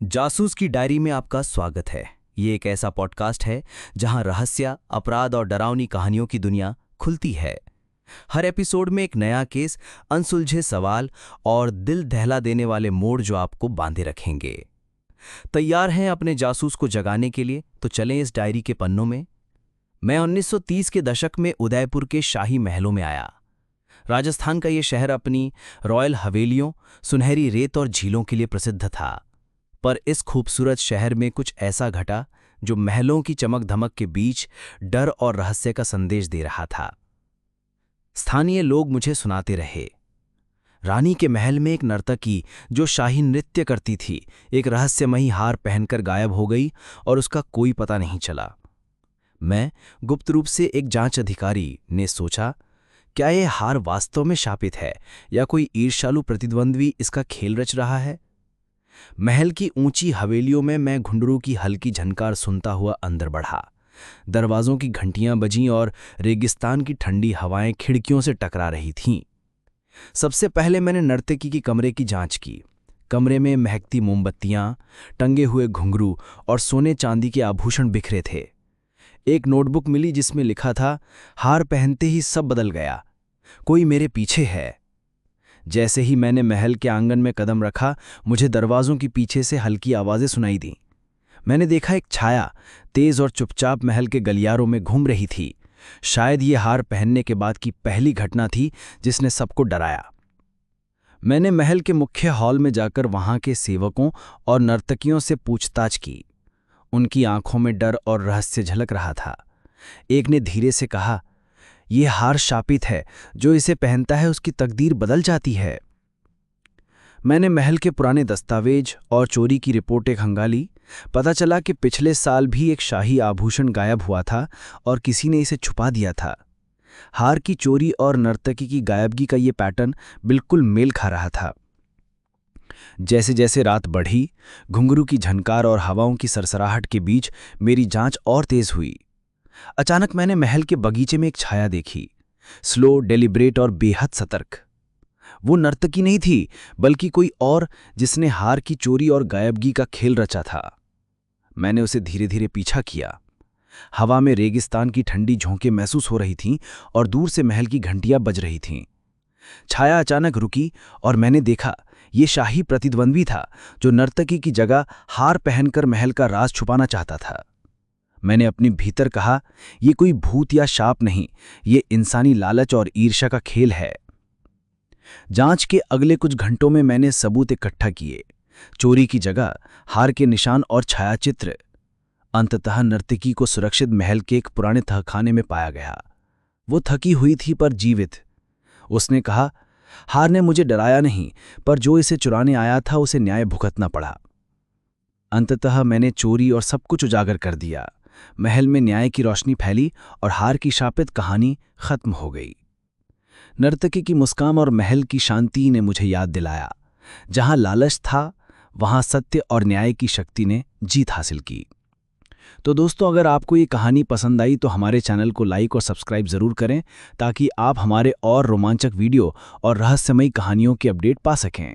जासूस की डायरी में आपका स्वागत है। ये एक ऐसा पॉडकास्ट है जहां रहस्य, अपराध और डरावनी कहानियों की दुनिया खुलती है। हर एपिसोड में एक नया केस, अनसुलझे सवाल और दिल दहला देने वाले मोड़ जो आपको बांधे रखेंगे। तैयार हैं अपने जासूस को जगाने के लिए? तो चलें इस डायरी के पन्नों में। मैं 1930 के दशक में उदयपुर के शाही महलों में आया। राजस्थान का ये शहर अपनी रॉयल हवेलियों, सुनहरी रेत और झीलों के लिए प्रसिद्ध था। पर इस खूबसूरत शहर में कुछ ऐसा घटा जो महलों की चमक धमक के बीच डर और रहस्य का संदेश दे रहा था। स्थानीय लोग मुझे सुनाते रहे, रानी के महल में एक नर्तकी जो शाही नृत्य करती थी, एक रहस्यमयी हार पहनकर गायब हो गई और उसका कोई पता नहीं चला। मैं गुप्त रूप से एक जांच अधिकारी ने सोचा, क्या यह हार वास्तव में शापित है या कोई ईर्ष्यालु प्रतिद्वंद्वी इसका खेल रच रहा है? महल की ऊंची हवेलियों में मैं घुंडरू की हल्की झनकार सुनता हुआ अंदर बढ़ा। दरवाजों की घंटियां बजीं और रेगिस्तान की ठंडी हवाएं खिड़कियों से टकरा रही थीं। सबसे पहले मैंने नर्तकी की कमरे की जांच की। कमरे में महकती मोमबत्तियां, टंगे हुए घुंघरू और सोने चांदी के आभूषण बिखरे थे। एक नोटबुक मिली जिसमें लिखा था, हार पहनते ही सब बदल गया, कोई मेरे पीछे है। जैसे ही मैंने महल के आंगन में कदम रखा, मुझे दरवाजों के पीछे से हल्की आवाजें सुनाई दीं। मैंने देखा एक छाया तेज और चुपचाप महल के गलियारों में घूम रही थी। शायद ये हार पहनने के बाद की पहली घटना थी जिसने सबको डराया। मैंने महल के मुख्य हॉल में जाकर वहां के सेवकों और नर्तकियों से पूछताछ की। उनकी आंखों में डर और रहस्य झलक रहा था। एक ने धीरे से कहा, ये हार शापित है, जो इसे पहनता है उसकी तकदीर बदल जाती है। मैंने महल के पुराने दस्तावेज और चोरी की रिपोर्टें खंगाली। पता चला कि पिछले साल भी एक शाही आभूषण गायब हुआ था और किसी ने इसे छुपा दिया था। हार की चोरी और नर्तकी की गायबगी का ये पैटर्न बिल्कुल मेल खा रहा था। जैसे जैसे रात बढ़ी, घुंघरू की झनकार और हवाओं की सरसराहट के बीच मेरी जांच और तेज हुई। अचानक मैंने महल के बगीचे में एक छाया देखी, स्लो, डेलिब्रेट और बेहद सतर्क। वो नर्तकी नहीं थी, बल्कि कोई और जिसने हार की चोरी और गायबगी का खेल रचा था। मैंने उसे धीरे धीरे पीछा किया। हवा में रेगिस्तान की ठंडी झोंकें महसूस हो रही थीं और दूर से महल की घंटियां बज रही थीं। छाया अचानक रुकी और मैंने देखा, ये शाही प्रतिद्वंद्वी था जो नर्तकी की जगह हार पहनकर महल का राज छुपाना चाहता था। मैंने अपने भीतर कहा, ये कोई भूत या शाप नहीं, ये इंसानी लालच और ईर्ष्या का खेल है। जांच के अगले कुछ घंटों में मैंने सबूत इकट्ठा किए, चोरी की जगह, हार के निशान और छायाचित्र। अंततः नर्तकी को सुरक्षित महल के एक पुराने तहखाने में पाया गया। वो थकी हुई थी पर जीवित। उसने कहा, हार ने मुझे डराया नहीं, पर जो इसे चुराने आया था उसे न्याय भुगतना पड़ा। अंततः मैंने चोरी और सब कुछ उजागर कर दिया। महल में न्याय की रोशनी फैली और हार की शापित कहानी खत्म हो गई। नर्तकी की मुस्कान और महल की शांति ने मुझे याद दिलाया, जहां लालच था वहां सत्य और न्याय की शक्ति ने जीत हासिल की। तो दोस्तों, अगर आपको ये कहानी पसंद आई तो हमारे चैनल को लाइक और सब्सक्राइब जरूर करें, ताकि आप हमारे और रोमांचक वीडियो और रहस्यमयी कहानियों की अपडेट पा सकें।